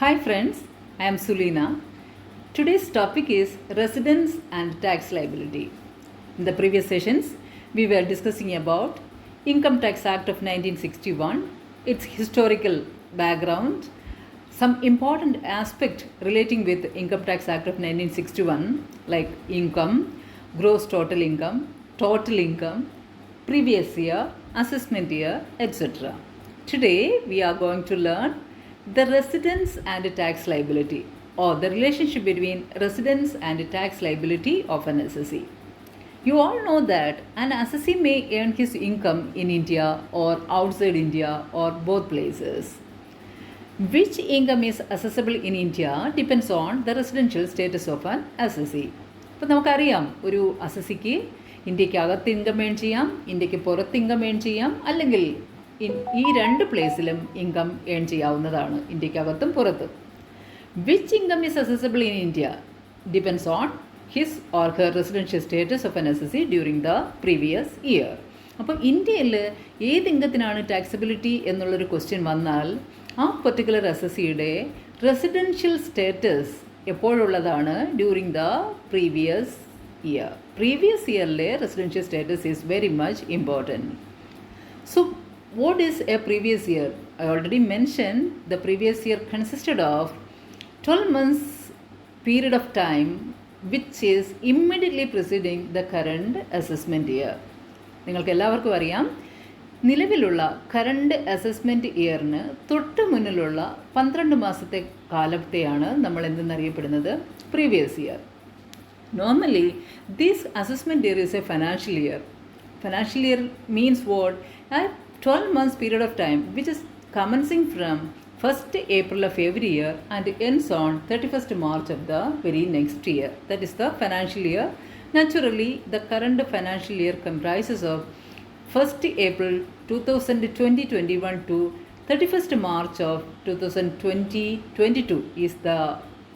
Hi friends, I am Sulina. Today's topic is residence and tax liability. In the previous sessions, we were discussing about Income Tax Act of 1961, its historical background, some important aspect relating with Income Tax Act of 1961 like income, gross total income, previous year, assessment year, etc. Today we are going to learn the residence and tax liability or the relationship between residence and tax liability of an assessee. You all know that an assessee may earn his income in India or outside India or both places. Which income is assessable in India depends on the residential status of an assessee. അപ്പോൾ നമുക്കറിയാം ഒരു അസസിക്ക് ഇന്ത്യക്കകത്ത് income earn ചെയ്യാം, ഇന്ത്യക്ക് പുറത്ത് income earn ചെയ്യാം, അല്ലെങ്കിൽ ഈ രണ്ട് പ്ലേസിലും ഇൻകം ഏൺ ചെയ്യാവുന്നതാണ്, ഇന്ത്യക്കകത്തും പുറത്തും. Which income is assessable in India depends on his or her residential status of an assessee during the previous year. അപ്പോൾ ഇന്ത്യയിൽ ഏത് ഇൻകത്തിനാണ് ടാക്സബിലിറ്റി എന്നുള്ളൊരു ക്വസ്റ്റ്യൻ വന്നാൽ ആ പെർട്ടിക്കുലർ അസസിയുടെ റെസിഡൻഷ്യൽ സ്റ്റേറ്റസ് എപ്പോഴുള്ളതാണ് during the previous year. Previous ഇയറിലെ residential status is very much important. So what is a previous year? I already mentioned the previous year consisted of 12 months period of time which is immediately preceding the current assessment year. നിങ്ങൾക്ക് എല്ലാവർക്കും അറിയാം, നിലവിലുള്ള current assessment ഇയറിന് തൊട്ട് മുന്നിലുള്ള 12 മാസത്തെ കാലത്തെയാണ് നമ്മൾ എന്തെന്നറിയപ്പെടുന്നത് previous year. Normally, this assessment year is a financial year. Financial year means what? A 12 months period of time which is commencing from 1st April of every year and ends on 31st March of the very next year. That is the financial year. Naturally, the current financial year comprises of 1st April 2020-21 to 31st March of 2020-22 is the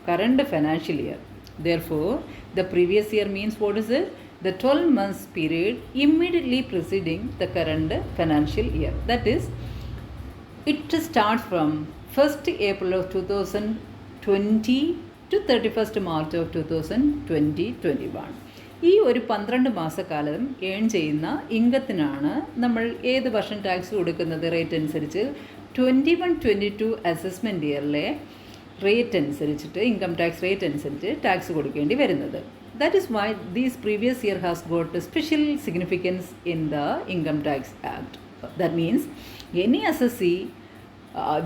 current financial year. Therefore, the previous year means what is it? The 12 months period immediately preceding the current financial year. That is, it starts from 1st April of 2020 to 31st March of 2020-21. ഈ ഒരു 12 മാസക്കാലം earn ചെയ്യുന്ന ഇൻകത്തിനാണ് നമ്മൾ ഏത് വർഷം tax കൊടുക്കുന്നത് rate അനുസരിച്ച് 21-22 assessment ഇയറിലെ rate അനുസരിച്ചിട്ട്, ഇൻകം ടാക്സ് റേറ്റ് അനുസരിച്ച് ടാക്സ് കൊടുക്കേണ്ടി വരുന്നത്. That is why this previous year has got a special significance in the Income Tax Act. That means any assessee,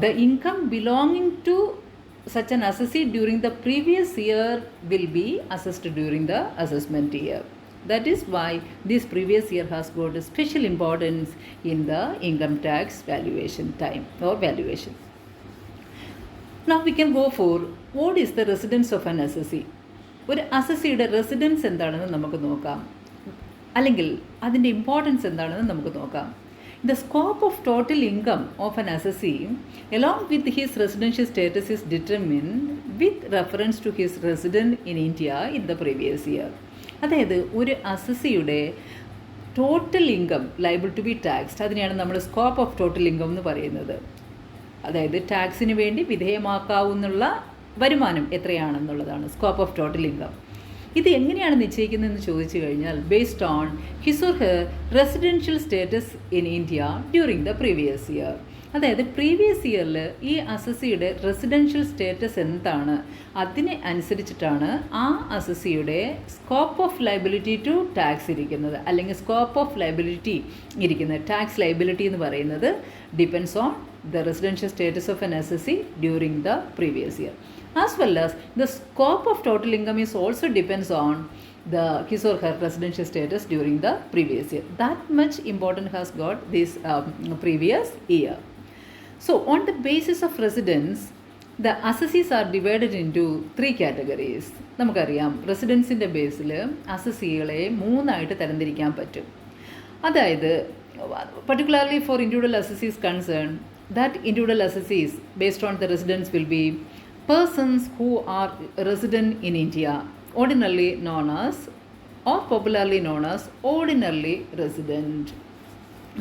the income belonging to such an assessee during the previous year will be assessed during the assessment year. That is why this previous year has got a special importance in the income tax valuation time or valuation. Now we can go for what is the residence of an assessee. ഒരു അസസിയുടെ residence എന്താണെന്ന് നമുക്ക് നോക്കാം, അല്ലെങ്കിൽ അതിൻ്റെ importance എന്താണെന്ന് നമുക്ക് നോക്കാം. The scope of total income of an assessee along with his residential status is determined with reference to his resident in India in the previous year. അതായത് ഒരു അസസിയുടെ total income liable to be taxed, അതിനെയാണ് നമ്മൾ scope of total income എന്ന് പറയുന്നത്. അതായത് ടാക്സിന് വേണ്ടി വിധേയമാക്കാവുന്ന വരുമാനം എത്രയാണെന്നുള്ളതാണ് സ്കോപ്പ് ഓഫ് ടോട്ടൽ ഇൻകം. ഇത് എങ്ങനെയാണ് നിശ്ചയിക്കുന്നതെന്ന് ചോദിച്ചു കഴിഞ്ഞാൽ based on his or her residential status in India during the previous year. അതായത് പ്രീവിയസ് ഇയറിൽ ഈ അസസിയുടെ റെസിഡൻഷ്യൽ സ്റ്റേറ്റസ് എന്താണ്, അതിനെ അനുസരിച്ചിട്ടാണ് ആ അസസിയുടെ scope of liability to tax ഇരിക്കുന്നത്, അല്ലെങ്കിൽ സ്കോപ്പ് ഓഫ് ലൈബിലിറ്റി ഇരിക്കുന്നത്. ടാക്സ് ലൈബിലിറ്റി എന്ന് പറയുന്നത് depends on the residential status of an assessee during the previous year, as well as the scope of total income is also depends on his or her residential status during the previous year. That much important has got this previous year. So on the basis of residence, the assessees are divided into 3 categories. നമുക്കറിയാം, റെസിഡൻസിൻ്റെ ബേസിൽ അസസികളെ 3 ആയിട്ട് തരംതിരിക്കാൻ പറ്റും. അതായത് particularly for individual assessees concerned, that individual assessees based on the residence will be persons who are resident in India, ordinarily known as or popularly known as ordinarily resident,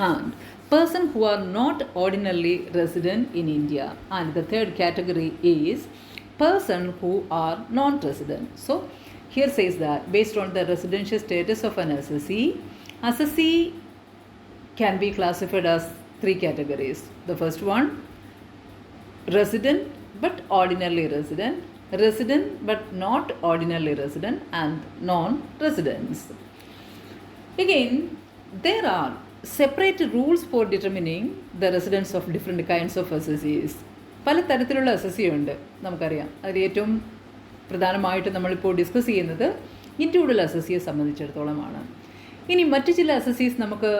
and person who are not ordinarily resident in India. And the third category is person who are non-resident. So here says that based on the residential status of an assessee can be classified as three categories. The first one, resident but ordinarily resident, resident but not ordinarily resident, and non-residents. Again, there are separate rules for determining the residence of different kinds of assessees. പല തരത്തിലുള്ള assessee ഉണ്ട്, നമുക്കറിയാം. അതിൽ ഏറ്റവും പ്രധാനമായിട്ട് നമ്മളിപ്പോൾ discuss ചെയ്യുന്നത് individual അസസിയെ സംബന്ധിച്ചിടത്തോളമാണ്. ഇനി മറ്റു ചില അസസീസ് നമുക്ക്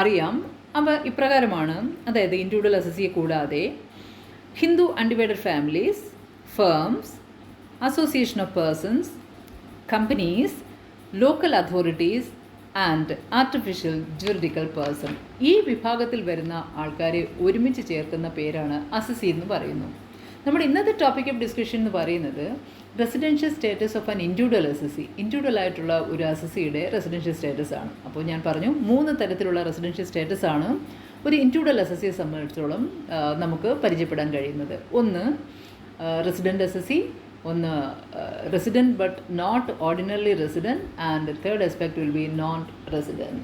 അറിയാം. അവ ഇപ്രകാരമാണ്. അതായത് ഇൻഡിവിജ്വൽ അസസിയെ കൂടാതെ Hindu undivided families, firms, association of persons, companies, local authorities and artificial juridical person. ഈ വിഭാഗത്തിൽ വരുന്ന ആൾക്കാരെ ഒരുമിച്ച് ചേർക്കുന്ന പേരാണ് അസസി എന്ന് പറയുന്നു. നമ്മുടെ ഇന്നത്തെ ടോപ്പിക് ഓഫ് ഡിസ്കഷൻ എന്ന് പറയുന്നത് residential status of an individual assessee. Individual ആയിട്ടുള്ള ഒരു അസസിയുടെ റെസിഡൻഷ്യൽ സ്റ്റാറ്റസ് ആണ്. അപ്പോൾ ഞാൻ പറഞ്ഞു 3 തരത്തിലുള്ള റെസിഡൻഷ്യൽ സ്റ്റാറ്റസ് ആണ് ഒരു ഇൻഡിവിജ്വൽ അസസിയെ സംബന്ധിച്ചിടത്തോളം നമുക്ക് പരിചയപ്പെടാൻ കഴിയുന്നത്. ഒന്ന് റെസിഡൻറ്റ് അസസി, ഒന്ന് resident but not ordinarily resident, and the third aspect will be non-resident.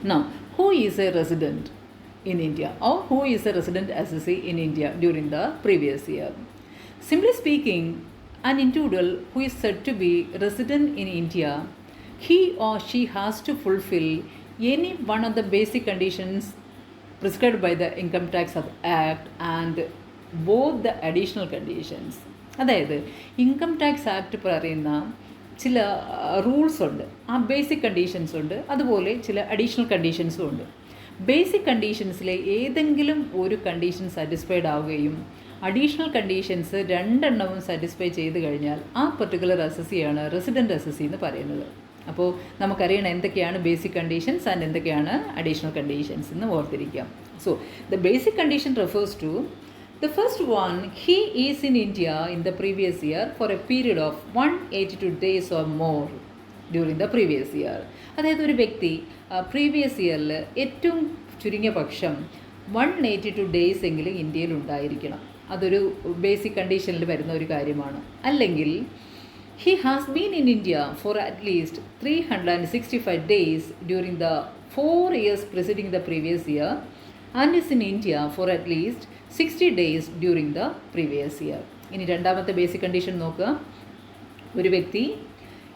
Now, who is a resident in India, or who is a resident assessee in India during the previous year? Simply speaking, an individual who is said to be resident in India, he or she has to fulfill any one of the basic conditions prescribed by the Income Tax Act and both the additional conditions. അതായത് income tax act പറയുന്ന ചില rules ഉണ്ട്, ആ basic conditions ഉണ്ട്, അതുപോലെ ചില additional കണ്ടീഷൻസും ഉണ്ട്. Basic കണ്ടീഷൻസിലെ ഏതെങ്കിലും ഒരു കണ്ടീഷൻ സാറ്റിസ്ഫൈഡ് ആവുകയും അഡീഷണൽ കണ്ടീഷൻസ് 2 എണ്ണവും സാറ്റിസ്ഫൈ ചെയ്ത് കഴിഞ്ഞാൽ ആ പെർട്ടിക്കുലർ അസസിയാണ് റെസിഡൻറ്റ് അസസി എന്ന് പറയുന്നത്. അപ്പോൾ നമുക്കറിയണം എന്തൊക്കെയാണ് ബേസിക് കണ്ടീഷൻസ് ആൻഡ് എന്തൊക്കെയാണ് അഡീഷണൽ കണ്ടീഷൻസ് എന്ന് ഓർത്തിരിക്കാം. So the basic condition refers to the first one, he is in India in the previous year for a period of 182 days or more during the previous year. അതായത് ഒരു വ്യക്തി previous ഇയറിൽ ഏറ്റവും ചുരുങ്ങിയ പക്ഷം 182 days എങ്കിലും ഇന്ത്യയിൽ ഉണ്ടായിരിക്കണം. അതൊരു ബേസിക് കണ്ടീഷനിൽ വരുന്ന ഒരു കാര്യമാണ്. അല്ലെങ്കിൽ he has been in India for at least 365 days during the 4 years preceding the previous year and is in India for at least 60 days during the previous year. ഇനി രണ്ടാമത്തെ ബേസിക് കണ്ടീഷൻ നോക്കുക. ഒരു വ്യക്തി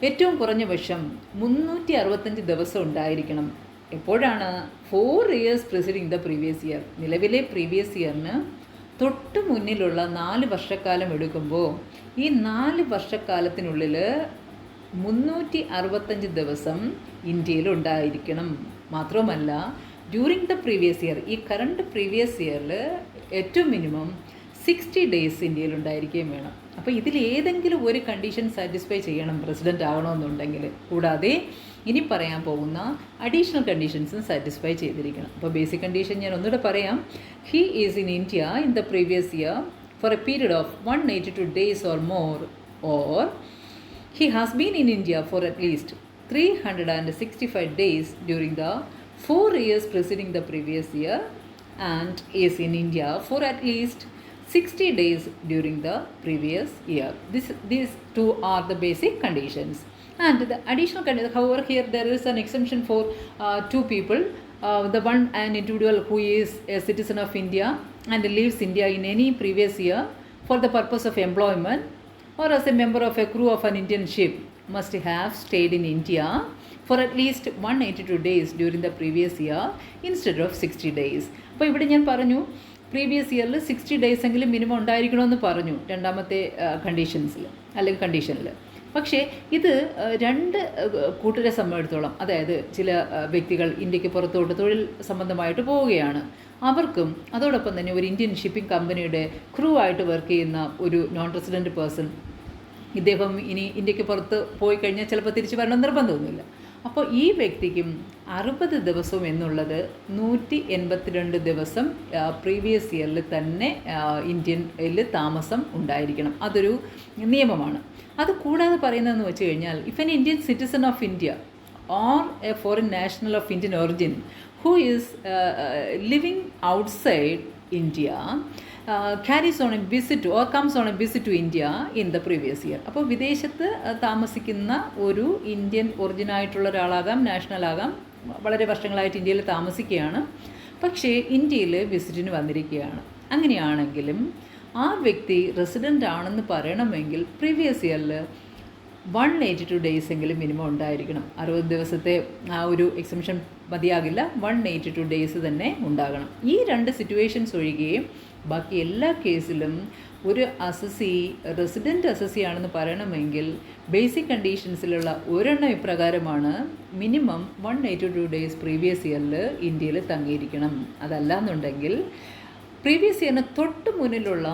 ഏറ്റവും കുറഞ്ഞ പക്ഷം 365 ദിവസം ഉണ്ടായിരിക്കണം. എപ്പോഴാണ്? 4 years preceding the previous year. നിലവിലെ പ്രീവിയസ് ഇയറിന് തൊട്ട് മുന്നിലുള്ള 4 വർഷക്കാലം എടുക്കുമ്പോൾ ഈ 4 വർഷക്കാലത്തിനുള്ളിൽ 365 ദിവസം ഇന്ത്യയിൽ ഉണ്ടായിരിക്കണം. മാത്രമല്ല ഡ്യൂറിങ് ദ പ്രീവിയസ് ഇയർ, ഈ കറണ്ട് പ്രീവിയസ് ഇയറിൽ ഏറ്റവും മിനിമം 60 ഡേയ്സ് ഇന്ത്യയിൽ ഉണ്ടായിരിക്കുകയും വേണം. അപ്പോൾ ഇതിൽ ഏതെങ്കിലും ഒരു കണ്ടീഷൻ സാറ്റിസ്ഫൈ ചെയ്യണം റെസിഡൻറ്റ് ആകണമെന്നുണ്ടെങ്കിൽ. കൂടാതെ ഇനി പറയാൻ പോകുന്ന അഡീഷണൽ കണ്ടീഷൻസും സാറ്റിസ്ഫൈ ചെയ്തിരിക്കണം. അപ്പോൾ ബേസിക് കണ്ടീഷൻ ഞാൻ ഒന്നുകൂടെ പറയാം. He is in India in the previous year for a period of 182 days or more, or he has been in India for at least 365 days during the 4 years preceding the previous year and is in India for at least 60 days during the previous year. These two are the basic conditions. And the additional condition, however, here there is an exemption for 2 people. The one, an individual who is a citizen of India and leaves India in any previous year for the purpose of employment or as a member of a crew of an Indian ship must have stayed in India for at least 182 days during the previous year instead of 60 days. അപ്പോൾ ഇവിടെ ഞാൻ പറഞ്ഞു previous ഇയറിൽ 60 days എങ്കിലും minimum ഉണ്ടായിരിക്കണമെന്ന് പറഞ്ഞു രണ്ടാമത്തെ കണ്ടീഷൻസിൽ അല്ലെങ്കിൽ കണ്ടീഷനിൽ. പക്ഷേ ഇത് 2 കൂട്ടരെ സംബന്ധിച്ചിടത്തോളം, അതായത് ചില വ്യക്തികൾ ഇന്ത്യക്ക് പുറത്തോട്ട് തൊഴിൽ സംബന്ധമായിട്ട് പോവുകയാണ്, അവർക്കും അതോടൊപ്പം തന്നെ ഒരു ഇന്ത്യൻ ഷിപ്പിംഗ് കമ്പനിയുടെ ക്രൂ ആയിട്ട് വർക്ക് ചെയ്യുന്ന ഒരു നോൺ റെസിഡൻറ്റ് പേഴ്സൺ, ഇദ്ദേഹം ഇനി ഇന്ത്യക്ക് പുറത്ത് പോയി കഴിഞ്ഞാൽ ചിലപ്പോൾ തിരിച്ച് വരണം നിർബന്ധമൊന്നുമില്ല. അപ്പോൾ ഈ വ്യക്തിക്കും 60 ദിവസവും എന്നുള്ളത് 182 ദിവസം പ്രീവിയസ് ഇയറിൽ തന്നെ ഇന്ത്യയിൽ താമസം ഉണ്ടായിരിക്കണം. അതൊരു നിയമമാണ്. അത് കൂടാതെ പറയുന്നതെന്ന് വെച്ച് കഴിഞ്ഞാൽ, if an Indian citizen of India or a foreign national of Indian origin who is living outside India carries on a visit or comes on a visit to India in the previous year. അപ്പോൾ വിദേശത്ത് താമസിക്കുന്ന ഒരു Indian ഒറിജിനായിട്ടുള്ള ഒരാളാകാം, national ആകാം, വളരെ വർഷങ്ങളായിട്ട് ഇന്ത്യയിൽ താമസിക്കുകയാണ്, പക്ഷേ ഇന്ത്യയിൽ വിസിറ്റിന് വന്നിരിക്കുകയാണ്. അങ്ങനെയാണെങ്കിലും ആ വ്യക്തി റെസിഡൻ്റ് ആണെന്ന് പറയണമെങ്കിൽ പ്രീവിയസ് ഇയറിൽ 182 ഡേയ്സ് എങ്കിലും മിനിമം ഉണ്ടായിരിക്കണം. 60 ദിവസത്തെ ആ ഒരു എക്സംഷൻ മതിയാകില്ല, 182 ഡേയ്സ് തന്നെ ഉണ്ടാകണം. ഈ 2 സിറ്റുവേഷൻസ് ഒഴികെയും ബാക്കി എല്ലാ കേസിലും ഒരു അസസി റെസിഡൻറ്റ് അസസി ആണെന്ന് പറയണമെങ്കിൽ ബേസിക് കണ്ടീഷൻസിലുള്ള ഒരെണ്ണം ഇപ്രകാരമാണ്: മിനിമം 182 ഡേയ്സ് പ്രീവിയസ് ഇയറിൽ ഇന്ത്യയിൽ തങ്ങിയിരിക്കണം. അതല്ല എന്നുണ്ടെങ്കിൽ പ്രീവിയസ് ഇയറിന് തൊട്ട് മുന്നിലുള്ള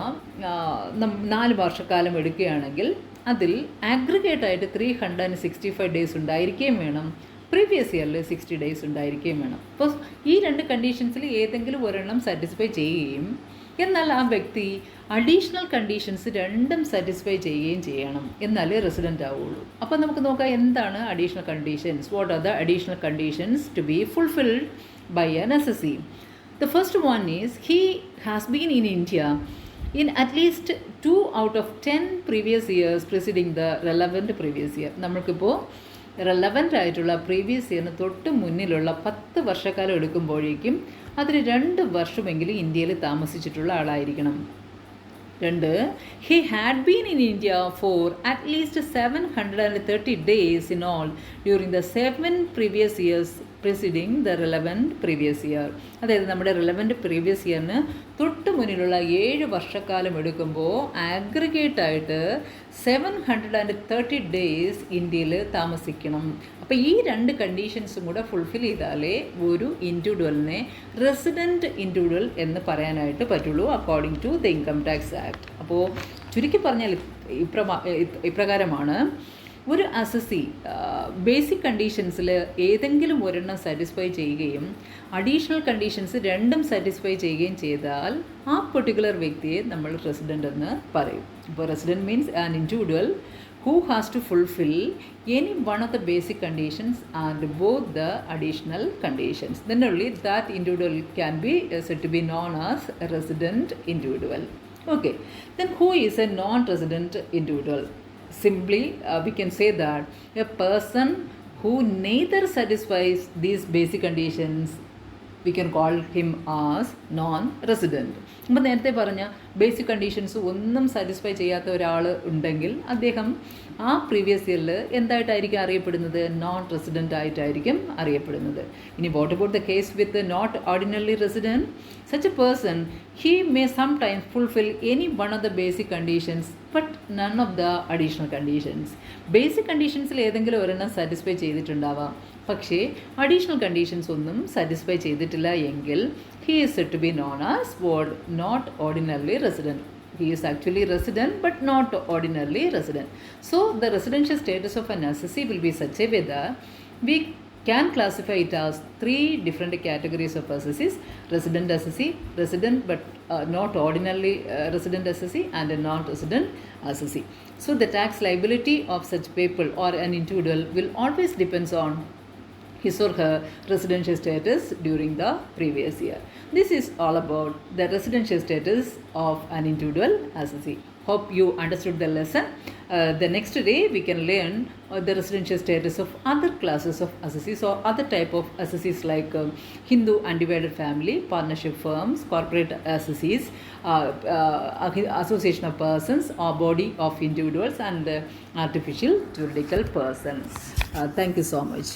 4 വർഷക്കാലം എടുക്കുകയാണെങ്കിൽ അതിൽ ആഗ്രിഗേറ്റായിട്ട് 365 ഡേയ്സ് ഉണ്ടായിരിക്കുകയും വേണം, പ്രീവിയസ് ഇയറിൽ 60 ഡേയ്സ് ഉണ്ടായിരിക്കുകയും വേണം. അപ്പോൾ ഈ 2 കണ്ടീഷൻസിൽ ഏതെങ്കിലും ഒരെണ്ണം സാറ്റിസ്ഫൈ ചെയ്യുകയും എന്നാൽ ആ വ്യക്തി അഡീഷണൽ കണ്ടീഷൻസ് രണ്ടും സാറ്റിസ്ഫൈ ചെയ്യുകയും ചെയ്യണം, എന്നാലേ റെസിഡൻ്റ് ആവുള്ളൂ. അപ്പോൾ നമുക്ക് നോക്കാം എന്താണ് additional conditions. What are the additional conditions to be fulfilled by an SSC? The first one is he has been in India in at least 2 out of 10 previous years preceding the relevant previous year. നമ്മൾക്കിപ്പോൾ relevant ആയിട്ടുള്ള previous ഇയറിന് തൊട്ട് മുന്നിലുള്ള 10 വർഷക്കാലം എടുക്കുമ്പോഴേക്കും അതിൽ 2 വർഷമെങ്കിലും ഇന്ത്യയിൽ താമസിച്ചിട്ടുള്ള ആളായിരിക്കണം. 2, he had been in India for at least 730 days in all during the 7 previous years preceding the relevant previous year. അതായത് നമ്മുടെ റെലവൻറ്റ് പ്രീവിയസ് ഇയറിന് തൊട്ട് മുന്നിലുള്ള 7 വർഷക്കാലം എടുക്കുമ്പോൾ ആഗ്രിഗേറ്റായിട്ട് 730 ഡേയ്സ് ഇന്ത്യയിൽ താമസിക്കണം. അപ്പോൾ ഈ 2 കണ്ടീഷൻസും കൂടെ ഫുൾഫിൽ ചെയ്താലേ ഒരു ഇൻഡിവിജ്വലിനെ റെസിഡൻറ്റ് ഇൻഡിവിജ്വൽ എന്ന് പറയാനായിട്ട് പറ്റുള്ളൂ according to the income tax act. അപ്പോൾ ചുരുക്കി പറഞ്ഞാൽ ഇപ്രകാരമാണ്: ഒരു അസസി ബേസിക് കണ്ടീഷൻസിൽ ഏതെങ്കിലും ഒരെണ്ണം സാറ്റിസ്ഫൈ ചെയ്യുകയും അഡീഷണൽ കണ്ടീഷൻസ് രണ്ടും സാറ്റിസ്ഫൈ ചെയ്യുകയും ചെയ്താൽ ആ പെർട്ടിക്കുലർ വ്യക്തിയെ നമ്മൾ റെസിഡൻ്റ് എന്ന് പറയും. ഇപ്പോൾ resident means an individual who has to fulfill any one of the basic conditions and both the additional conditions. Then only that individual can be said to be known as a resident individual. Okay. Then who is a non-resident individual? Simply we can say that a person who neither satisfies these basic conditions, we can call him as non-resident. അപ്പോൾ നേരത്തെ പറഞ്ഞ basic conditions ഒന്നും satisfy ചെയ്യാത്ത ഒരാൾ ഉണ്ടെങ്കിൽ അദ്ദേഹം ആ previous ഇയറിൽ എന്തായിട്ടായിരിക്കും അറിയപ്പെടുന്നത്? നോൺ റെസിഡൻ്റ് ആയിട്ടായിരിക്കും അറിയപ്പെടുന്നത്. ഇനി what about the case with not ordinary resident? Such a person he may sometimes fulfill any one of the basic conditions but none of the additional conditions. Basic കണ്ടീഷൻസിൽ ഏതെങ്കിലും ഒരെണ്ണം satisfy ചെയ്തിട്ടുണ്ടാവാം, പക്ഷേ additional conditions ഒന്നും satisfy ചെയ്തിട്ടില്ല എങ്കിൽ he is said to be known as not ordinarily resident. He is actually resident but not ordinarily resident. So the residential status of an assessee will be such a way that we can classify it as 3 different categories of assessees: resident assessee, resident but not ordinarily resident assessee, and a non-resident assessee. So the tax liability of such people or an individual will always depends on his or her residential status during the previous year. This is all about the residential status of an individual assessee. Hope you understood the lesson. The next day we can learn the residential status of other classes of assessees or other type of assessees like Hindu undivided family, partnership firms, corporate assessees, association of persons or body of individuals, and artificial juridical persons. Thank you so much.